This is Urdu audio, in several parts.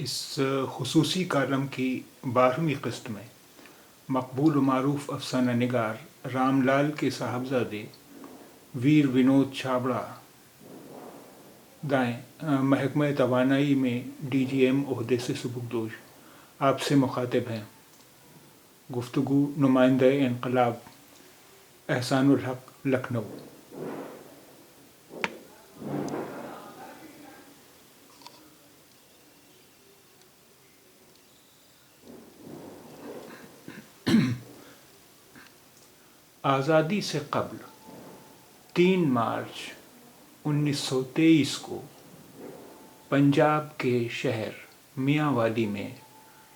اس خصوصی کالم کی 12ویں قسط میں مقبول و معروف افسانہ نگار رام لال کے صاحبزادے ویر ونود چھابڑا دائیں محکمہ توانائی میں ڈی جی ایم عہدے سے سبکدوش آپ سے مخاطب ہیں۔ گفتگو نمائندہ انقلاب احسان الحق، لکھنؤ۔ آزادی سے قبل 3 مارچ 1923 کو پنجاب کے شہر میاں والی میں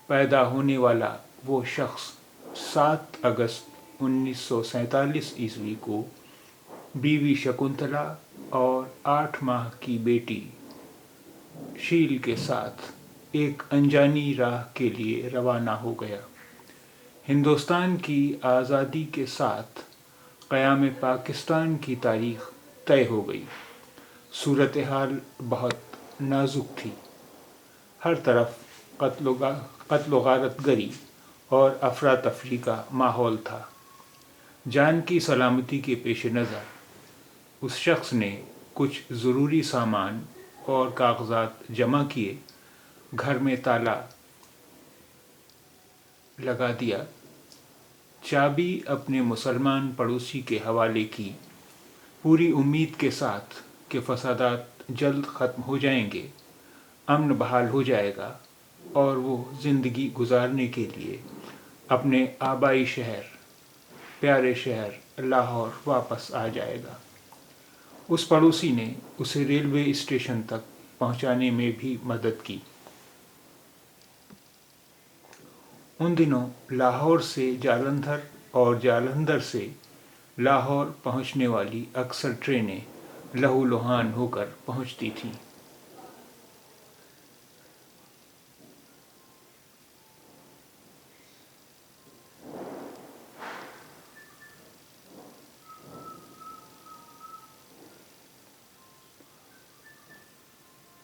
پیدا ہونے والا وہ شخص 7 اگست 1947 عیسوی کو بیوی شکنتلا اور 8 ماہ کی بیٹی شیل کے ساتھ ایک انجانی راہ کے لیے روانہ ہو گیا۔ ہندوستان کی آزادی کے ساتھ قیام پاکستان کی تاریخ طے ہو گئی۔ صورتحال بہت نازک تھی۔ ہر طرف قتل و غارت گری اور افراتفری کا ماحول تھا۔ جان کی سلامتی کے پیش نظر اس شخص نے کچھ ضروری سامان اور کاغذات جمع کیے، گھر میں تالا لگا دیا، چابی اپنے مسلمان پڑوسی کے حوالے کی، پوری امید کے ساتھ کہ فسادات جلد ختم ہو جائیں گے، امن بحال ہو جائے گا اور وہ زندگی گزارنے کے لیے اپنے آبائی شہر، پیارے شہر لاہور واپس آ جائے گا۔ اس پڑوسی نے اسے ریلوے اسٹیشن تک پہنچانے میں بھی مدد کی۔ ان دنوں لاہور سے جالندھر اور جالندھر سے لاہور پہنچنے والی اکثر ٹرینیں لہو لہان ہو کر پہنچتی تھیں۔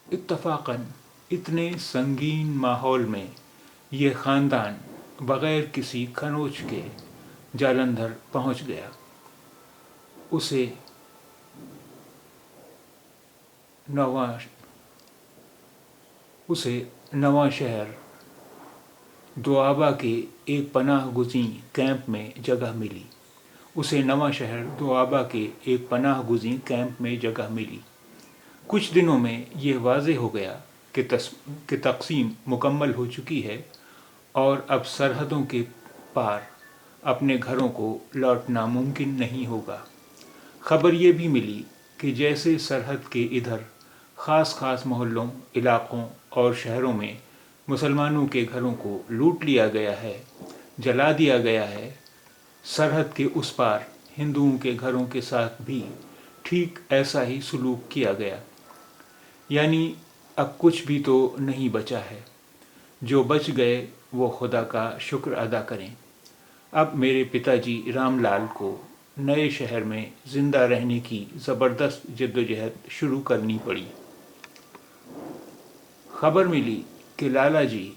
اتفاقاً اتنے سنگین ماحول میں یہ خاندان بغیر کسی کھنوچ کے جالندھر پہنچ گیا۔ اسے نواں شہر دوآبا کے ایک پناہ گزین کیمپ میں جگہ ملی۔ کچھ دنوں میں یہ واضح ہو گیا کہ تقسیم مکمل ہو چکی ہے اور اب سرحدوں کے پار اپنے گھروں کو لوٹنا ممکن نہیں ہوگا۔ خبر یہ بھی ملی کہ جیسے سرحد کے ادھر خاص محلوں، علاقوں اور شہروں میں مسلمانوں کے گھروں کو لوٹ لیا گیا ہے، جلا دیا گیا ہے، سرحد کے اس پار ہندوؤں کے گھروں کے ساتھ بھی ٹھیک ایسا ہی سلوک کیا گیا۔ یعنی اب کچھ بھی تو نہیں بچا ہے۔ جو بچ گئے وہ خدا کا شکر ادا کریں۔ اب میرے پتا جی رام لال کو نئے شہر میں زندہ رہنے کی زبردست جدوجہد شروع کرنی پڑی۔ خبر ملی کہ لالا جی،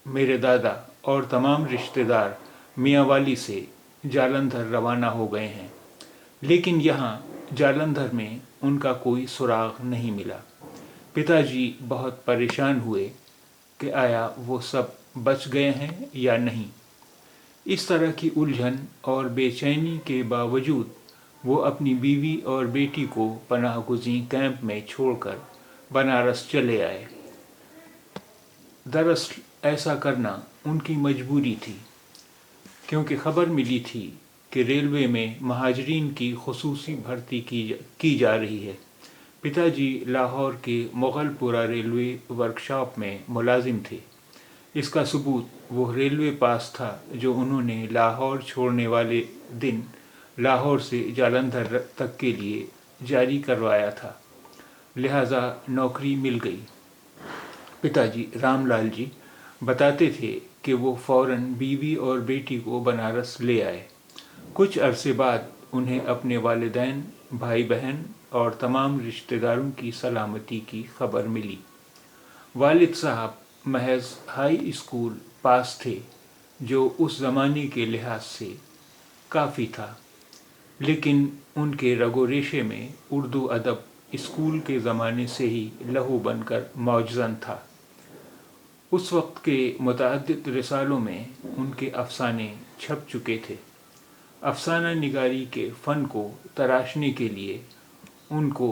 میرے دادا اور تمام رشتہ دار میاں والی سے جالندھر روانہ ہو گئے ہیں، لیکن یہاں جالندھر میں ان کا کوئی سراغ نہیں ملا۔ پتا جی بہت پریشان ہوئے کہ آیا وہ سب بچ گئے ہیں یا نہیں۔ اس طرح کی الجھن اور بے چینی کے باوجود وہ اپنی بیوی اور بیٹی کو پناہ گزین کیمپ میں چھوڑ کر بنارس چلے آئے۔ دراصل ایسا کرنا ان کی مجبوری تھی، کیونکہ خبر ملی تھی کہ ریلوے میں مہاجرین کی خصوصی بھرتی کی جا رہی ہے۔ پتا جی لاہور کے مغل پورہ ریلوے ورکشاپ میں ملازم تھے۔ اس کا ثبوت وہ ریلوے پاس تھا جو انہوں نے لاہور چھوڑنے والے دن لاہور سے جالندھر تک کے لیے جاری کروایا تھا، لہذا نوکری مل گئی۔ پتا جی رام لال جی بتاتے تھے کہ وہ فوراً بیوی اور بیٹی کو بنارس لے آئے۔ کچھ عرصے بعد انہیں اپنے والدین، بھائی بہن اور تمام رشتہ داروں کی سلامتی کی خبر ملی۔ والد صاحب محض ہائی اسکول پاس تھے، جو اس زمانے کے لحاظ سے کافی تھا، لیکن ان کے رگ و ریشے میں اردو ادب اسکول کے زمانے سے ہی لہو بن کر موجزن تھا۔ اس وقت کے متعدد رسالوں میں ان کے افسانے چھپ چکے تھے۔ افسانہ نگاری کے فن کو تراشنے کے لیے ان کو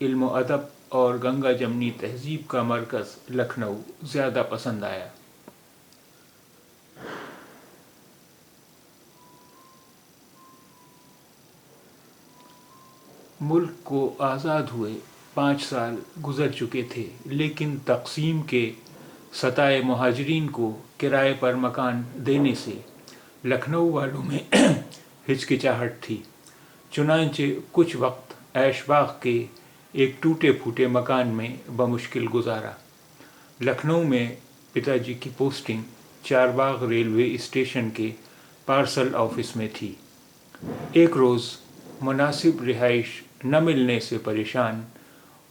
علم و ادب اور گنگا جمنی تہذیب کا مرکز لکھنؤ زیادہ پسند آیا۔ ملک کو آزاد ہوئے 5 سال گزر چکے تھے، لیکن تقسیم کے ستائے مہاجرین کو کرائے پر مکان دینے سے لکھنؤ والوں میں ہچکچاہٹ تھی۔ چنانچہ کچھ وقت ایش باغ کے ایک ٹوٹے پھوٹے مکان میں بمشکل گزارا۔ لکھنؤ میں پتا جی کی پوسٹنگ چارباغ ریلوے اسٹیشن کے پارسل آفس میں تھی۔ ایک روز مناسب رہائش نہ ملنے سے پریشان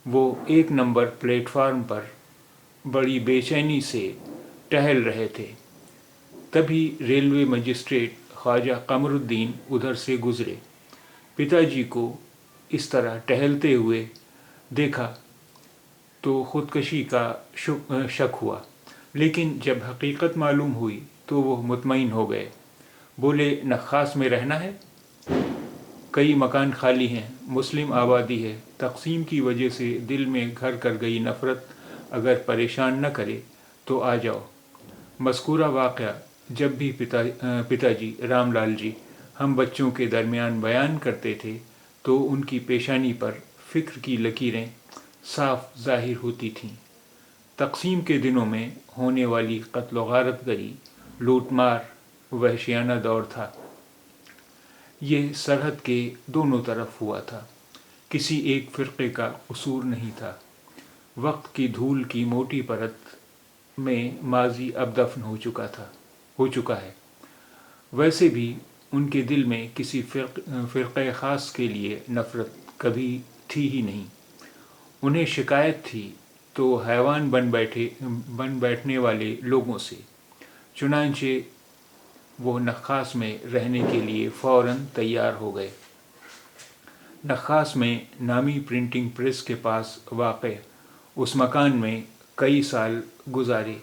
وہ 1 نمبر پلیٹ فارم پر بڑی بے چینی سے ٹہل رہے تھے۔ تبھی ریلوے مجسٹریٹ خواجہ قمر الدین ادھر سے گزرے۔ پتا جی کو اس طرح ٹہلتے ہوئے دیکھا تو خودکشی کا شک ہوا، لیکن جب حقیقت معلوم ہوئی تو وہ مطمئن ہو گئے۔ بولے، نخاس میں رہنا ہے؟ کئی مکان خالی ہیں، مسلم آبادی ہے۔ تقسیم کی وجہ سے دل میں گھر کر گئی نفرت اگر پریشان نہ کرے تو آ جاؤ۔ مذکورہ واقعہ جب بھی پتا جی رام لال جی ہم بچوں کے درمیان بیان کرتے تھے تو ان کی پیشانی پر فکر کی لکیریں صاف ظاہر ہوتی تھیں۔ تقسیم کے دنوں میں ہونے والی قتل و غارت گری، لوٹ مار، وحشیانہ دور تھا۔ یہ سرحد کے دونوں طرف ہوا تھا، کسی ایک فرقے کا قصور نہیں تھا۔ وقت کی دھول کی موٹی پرت میں ماضی اب دفن ہو چکا ہے۔ ویسے بھی ان کے دل میں کسی فرقے خاص کے لیے نفرت کبھی تھی ہی نہیں۔ انہیں شکایت تھی تو حیوان بن بیٹھنے والے لوگوں سے۔ چنانچہ وہ نخاس میں رہنے کے لیے فوراً تیار ہو گئے۔ نخاس میں نامی پرنٹنگ پریس کے پاس واقع اس مکان میں کئی سال گزارے،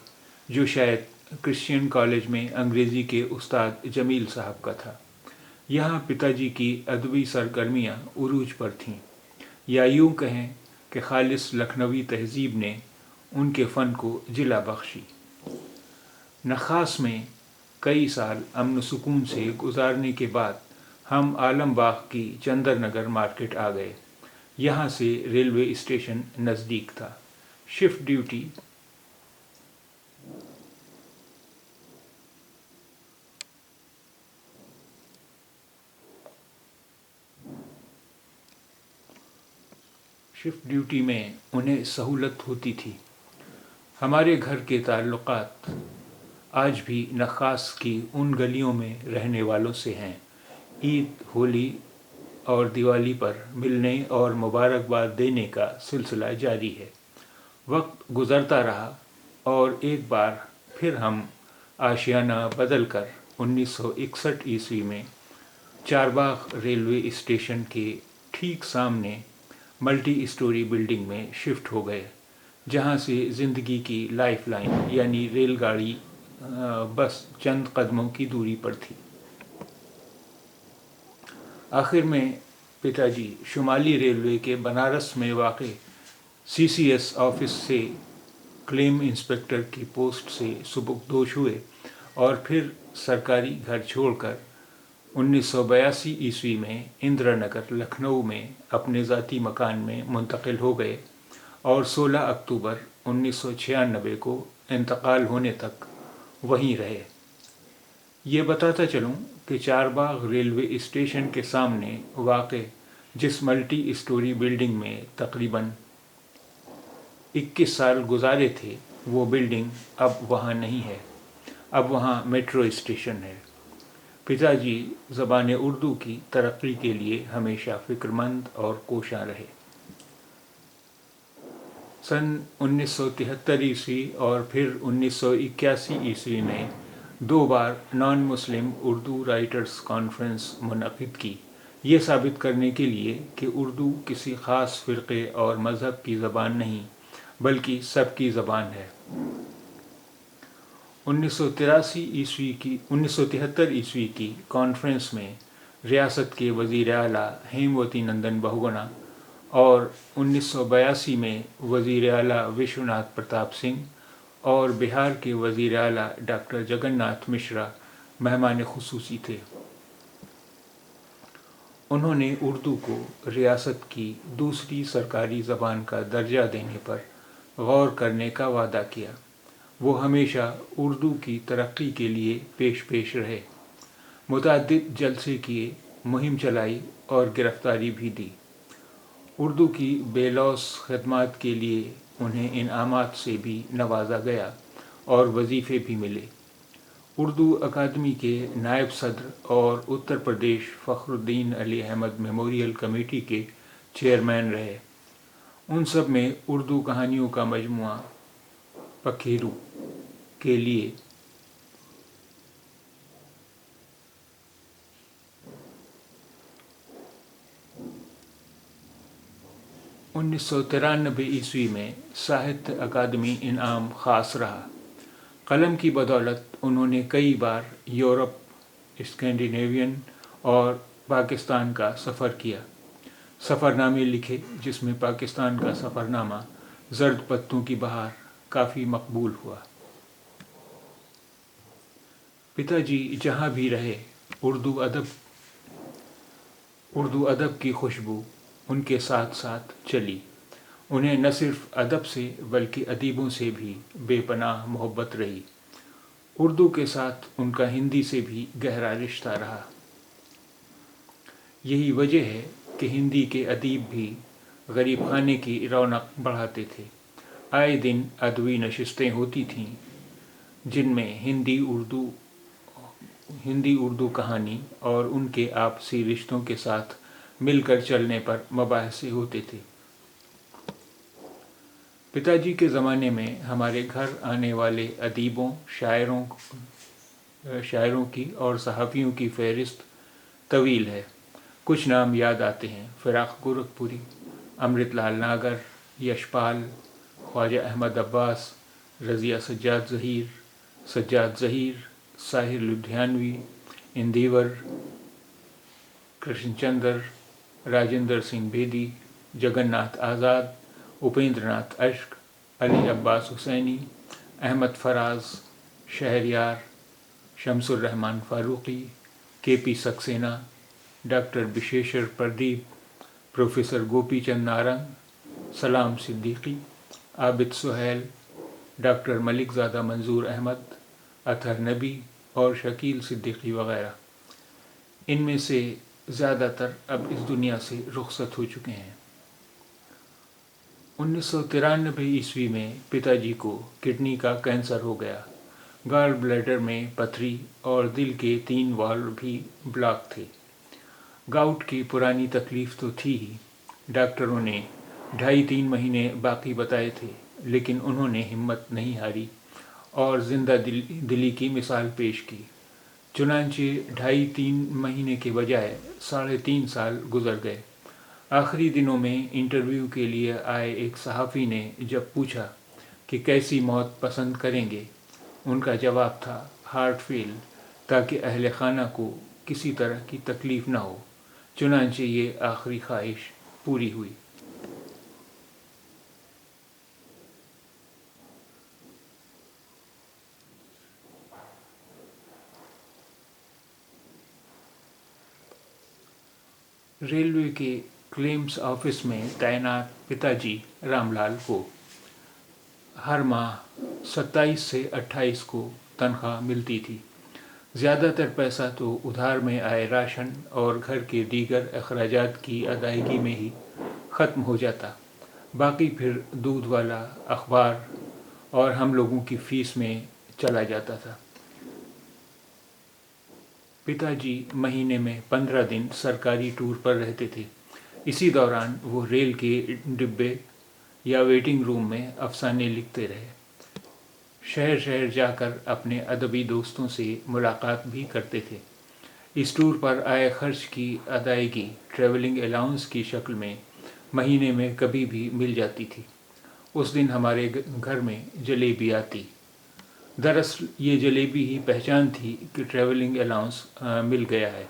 جو شاید کرسچین کالج میں انگریزی کے استاد جمیل صاحب کا تھا۔ یہاں پتا جی کی ادبی سرگرمیاں عروج پر تھیں، یا یوں کہیں کہ خالص لکھنوی تہذیب نے ان کے فن کو جلا بخشی۔ نخاس میں کئی سال امن و سکون سے گزارنے کے بعد ہم عالم باغ کی چندر نگر مارکیٹ آ گئے۔ یہاں سے ریلوے اسٹیشن نزدیک تھا۔ شفٹ ڈیوٹی میں انہیں سہولت ہوتی تھی۔ ہمارے گھر کے تعلقات آج بھی نخاس کی ان گلیوں میں رہنے والوں سے ہیں۔ عید، ہولی اور دیوالی پر ملنے اور مبارکباد دینے کا سلسلہ جاری ہے۔ وقت گزرتا رہا اور ایک بار پھر ہم آشیانہ بدل کر 1961 میں چارباغ ریلوے اسٹیشن کے ٹھیک سامنے ملٹی اسٹوری بلڈنگ میں شفٹ ہو گئے، جہاں سے زندگی کی لائف لائن یعنی ریل گاڑی بس چند قدموں کی دوری پر تھی۔ آخر میں پتا جی شمالی ریلوے کے بنارس میں واقع CCS آفس سے کلیم انسپکٹر کی پوسٹ سے سبکدوش ہوئے اور پھر سرکاری گھر چھوڑ کر 1982 میں اندرا نگر لکھنؤ میں اپنے ذاتی مکان میں منتقل ہو گئے اور 16 اکتوبر 1996 کو انتقال ہونے تک وہیں رہے۔ یہ بتاتا چلوں کہ چارباغ ریلوے اسٹیشن کے سامنے واقع جس ملٹی اسٹوری بلڈنگ میں تقریباً 21 سال گزارے تھے، وہ بلڈنگ اب وہاں نہیں ہے، اب وہاں میٹرو اسٹیشن ہے۔ پتا جی زبان اردو کی ترقی کے لیے ہمیشہ فکر مند اور کوشاں رہے۔ سن 1973 اور پھر 1981 میں 2 بار نان مسلم اردو رائٹرز کانفرنس منعقد کی، یہ ثابت کرنے کے لیے کہ اردو کسی خاص فرقے اور مذہب کی زبان نہیں بلکہ سب کی زبان ہے۔ 1973 کی کانفرنس میں ریاست کے وزیر اعلیٰ ہیموتی نندن بہگنا اور 1982 میں وزیر اعلیٰ وشوناتھ پرتاپ سنگھ اور بہار کے وزیر اعلیٰ ڈاکٹر جگن ناتھ مشرا مہمان خصوصی تھے۔ انہوں نے اردو کو ریاست کی دوسری سرکاری زبان کا درجہ دینے پر غور کرنے کا وعدہ کیا۔ وہ ہمیشہ اردو کی ترقی کے لیے پیش رہے، متعدد جلسے کیے، مہم چلائی اور گرفتاری بھی دی۔ اردو کی بے لوث خدمات کے لیے انہیں انعامات سے بھی نوازا گیا اور وظیفے بھی ملے۔ اردو اکادمی کے نائب صدر اور اتر پردیش فخر الدین علی احمد میموریل کمیٹی کے چیئرمین رہے۔ ان سب میں اردو کہانیوں کا مجموعہ پکھیرو کے لیے انیس سو 93 میں ساہتیہ اکادمی انعام خاص رہا۔ قلم کی بدولت انہوں نے کئی بار یورپ، اسکینڈینیوین اور پاکستان کا سفر کیا، سفر نامے لکھے جس میں پاکستان کا سفر نامہ زرد پتوں کی بہار کافی مقبول ہوا۔ پتا جی جہاں بھی رہے اردو ادب کی خوشبو ان کے ساتھ ساتھ چلی۔ انہیں نہ صرف ادب سے بلکہ ادیبوں سے بھی بے پناہ محبت رہی۔ اردو کے ساتھ ان کا ہندی سے بھی گہرا رشتہ رہا۔ یہی وجہ ہے کہ ہندی کے ادیب بھی غریب خانے کی رونق بڑھاتے تھے۔ آئے دن ادبی نشستیں ہوتی تھیں جن میں ہندی اردو کہانی اور ان کے آپسی رشتوں کے ساتھ مل کر چلنے پر مباحثے ہوتے تھے۔ پتا جی کے زمانے میں ہمارے گھر آنے والے ادیبوں، شاعروں کی اور صحافیوں کی فہرست طویل ہے۔ کچھ نام یاد آتے ہیں: فراق گورکھپوری، امرت لال ناگر، یشپال، خواجہ احمد عباس، رضیہ سجاد ظہیر، ساحر لدھیانوی، اندیور، کرشن چندر، راجندر سنگھ بیدی، جگن ناتھ آزاد، اپیندر ناتھ اشک، علی عباس حسینی، احمد فراز، شہریار، شمس الرحمان فاروقی، کے پی سکسینہ، ڈاکٹر بشیشر پردیپ، پروفیسر گوپی چند نارنگ، سلام صدیقی، عابد سہیل، ڈاکٹر ملک زادہ منظور احمد، اطہر نبی اور شکیل صدیقی وغیرہ۔ ان میں سے زیادہ تر اب اس دنیا سے رخصت ہو چکے ہیں۔ 1993 میں پتا جی کو کڈنی کا کینسر ہو گیا۔ گال بلیڈر میں پتھری اور دل کے 3 والو بھی بلاک تھے۔ گاؤٹ کی پرانی تکلیف تو تھی ہی، ڈاکٹروں نے 2.5-3 مہینے باقی بتائے تھے، لیکن انہوں نے ہمت نہیں ہاری اور زندہ دلی کی مثال پیش کی۔ چنانچہ 2.5-3 مہینے کے بجائے 3.5 سال گزر گئے۔ آخری دنوں میں انٹرویو کے لیے آئے ایک صحافی نے جب پوچھا کہ کیسی موت پسند کریں گے، ان کا جواب تھا ہارٹ فیل، تاکہ اہل خانہ کو کسی طرح کی تکلیف نہ ہو۔ چنانچہ یہ آخری خواہش پوری ہوئی۔ ریلوے کے کلیمز آفس میں تعینات پتا جی رام لال کو ہر ماہ 27 سے 28 کو تنخواہ ملتی تھی۔ زیادہ تر پیسہ تو ادھار میں آئے راشن اور گھر کے دیگر اخراجات کی ادائیگی میں ہی ختم ہو جاتا، باقی پھر دودھ والا، اخبار اور ہم لوگوں کی فیس میں چلا جاتا تھا۔ پتا جی مہینے میں 15 دن سرکاری ٹور پر رہتے تھے۔ اسی دوران وہ ریل کے ڈبے، یا ویٹنگ روم میں افسانے لکھتے رہے۔ شہر شہر جا کر اپنے ادبی دوستوں سے ملاقات بھی کرتے تھے۔ اس ٹور پر آئے خرچ کی ادائیگی ٹریولنگ الاؤنس کی شکل میں مہینے میں کبھی بھی مل جاتی تھی۔ اس دن ہمارے گھر میں جلیبی آتی۔ دراصل یہ جلیبی ہی پہچان تھی کہ ٹریولنگ الاؤنس مل گیا ہے۔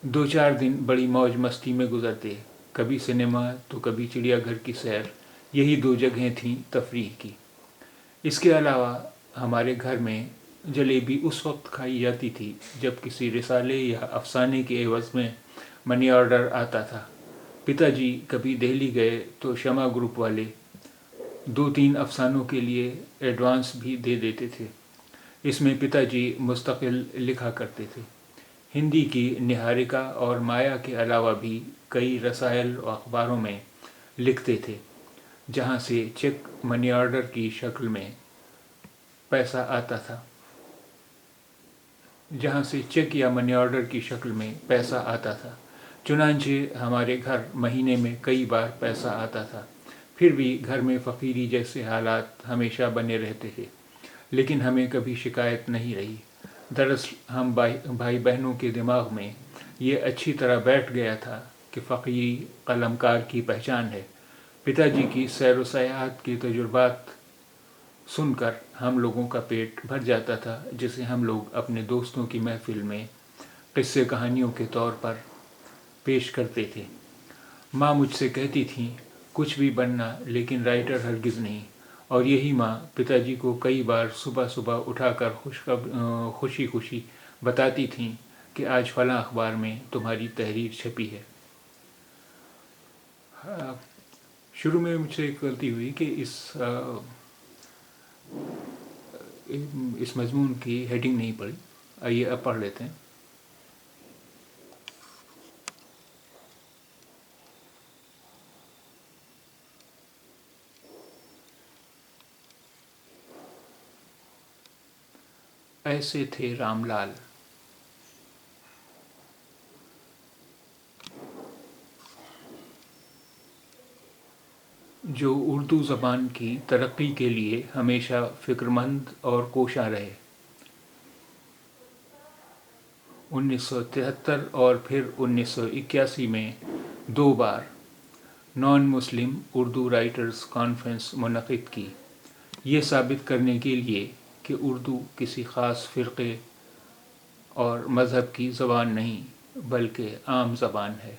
2-4 دن بڑی موج مستی میں گزرتے، کبھی سنیما تو کبھی چڑیا گھر کی سیر، یہی 2 جگہیں تھیں تفریح کی۔ اس کے علاوہ ہمارے گھر میں جلیبی اس وقت کھائی جاتی تھی جب کسی رسالے یا افسانے کے عوض میں منی آرڈر آتا تھا۔ پتا جی کبھی دہلی گئے تو شمع گروپ والے 2-3 افسانوں کے لیے ایڈوانس بھی دے دیتے تھے۔ اس میں پتا جی مستقل لکھا کرتے تھے۔ ہندی کی نہاریکا اور مایا کے علاوہ بھی کئی رسائل و اخباروں میں لکھتے تھے، جہاں سے چیک منی آرڈر کی شکل میں پیسہ آتا تھا۔ چنانچہ ہمارے گھر مہینے میں کئی بار پیسہ آتا تھا۔ پھر بھی گھر میں فقیری جیسے حالات ہمیشہ بنے رہتے تھے، لیکن ہمیں کبھی شکایت نہیں رہی۔ دراصل ہم بھائی بہنوں کے دماغ میں یہ اچھی طرح بیٹھ گیا تھا کہ فقیری قلمکار کی پہچان ہے۔ پتا جی کی سیر و سیاحت کے تجربات سن کر ہم لوگوں کا پیٹ بھر جاتا تھا، جسے ہم لوگ اپنے دوستوں کی محفل میں قصے کہانیوں کے طور پر پیش کرتے تھے۔ ماں مجھ سے کہتی تھیں کچھ بھی بننا لیکن رائٹر ہرگز نہیں، اور یہی ماں پتا جی کو کئی بار صبح صبح اٹھا کر خوشی خوشی بتاتی تھیں کہ آج فلاں اخبار میں تمہاری تحریر چھپی ہے۔ شروع میں مجھ سے ایک غلطی ہوئی کہ اس مضمون کی ہیڈنگ نہیں پڑھی۔ آئیے اب پڑھ لیتے ہیں۔ ایسے تھے رام لال۔ جو اردو زبان کی ترقی کے لیے ہمیشہ فکرمند اور کوشاں رہے۔ 1973 اور پھر 1981 میں 2 بار نان مسلم اردو رائٹرز کانفرنس منعقد کی، یہ ثابت کرنے کے لیے کہ اردو کسی خاص فرقے اور مذہب کی زبان نہیں بلکہ عام زبان ہے۔